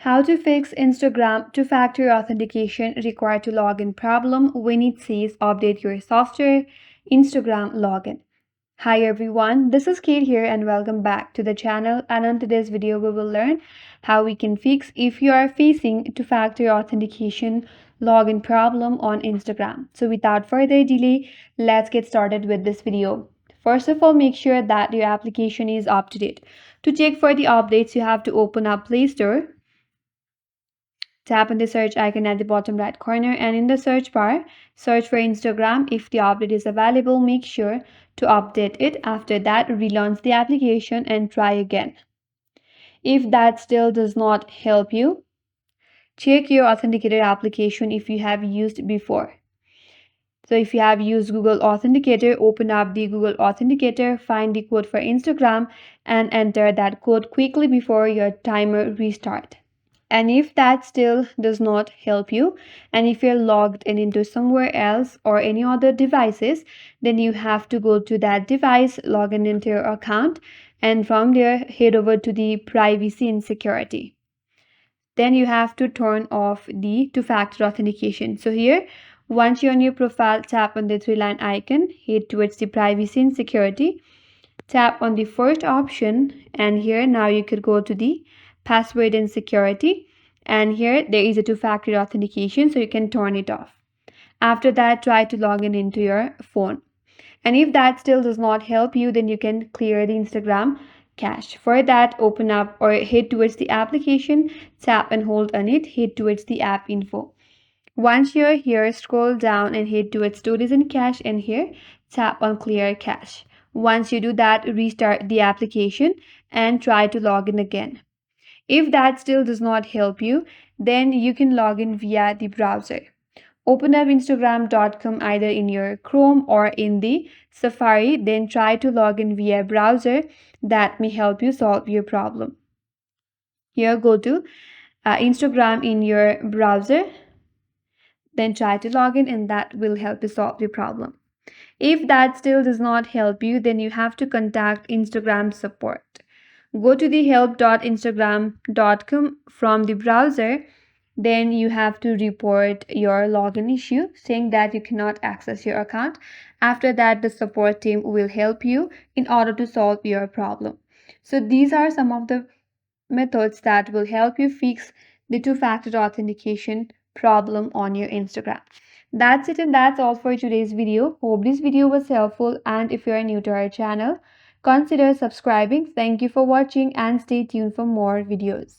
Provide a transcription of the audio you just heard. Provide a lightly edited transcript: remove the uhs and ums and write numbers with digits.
How to fix Instagram two-factor authentication required to login problem when it says update your software, Instagram login. Hi everyone, this is Kate here and welcome back to the channel, and on today's video we will learn how we can fix if you are facing two-factor authentication login problem on Instagram. So without further delay, let's get started with this video. First of all, make sure that your application is up to date. To check for the updates, you have to open up Play Store. Tap on the search icon at the bottom right corner, and in the search bar, search for Instagram. If the update is available, make sure to update it. After that, relaunch the application and try again. If that still does not help you, check your Authenticator application if you have used before. So if you have used Google Authenticator, open up the Google Authenticator, find the code for Instagram and enter that code quickly before your timer restart. And if that still does not help you, and if you're logged in into somewhere else or any other devices, then you have to go to that device, log in into your account, and from there head over to the privacy and security. Then you have to turn off the two-factor authentication. So here, once you're on your profile, tap on the three-line icon, head towards the privacy and security, tap on the first option, and here now you could go to the password and security, and here there is a two-factor authentication, so you can turn it off. After that, try to log in into your phone, and if that still does not help you, then you can clear the Instagram cache. For that, open up or head towards the application, tap and hold on it, head towards the app info. Once you're here, scroll down and head towards storage and cache, and here tap on clear cache. Once you do that, restart the application and try to log in again. If that still does not help you, then you can log in via the browser. Open up Instagram.com either in your Chrome or in the Safari, then try to log in via browser. That may help you solve your problem. Here, go to Instagram in your browser, then try to log in, and that will help you solve your problem. If that still does not help you, then you have to contact Instagram support. Go to the help.instagram.com from the browser. Then you have to report your login issue, saying that you cannot access your account. After that, the support team will help you in order to solve your problem. So these are some of the methods that will help you fix the two-factor authentication problem on your Instagram. That's it, and that's all for today's video. Hope this video was helpful, and if you are new to our channel, consider subscribing. Thank you for watching and stay tuned for more videos.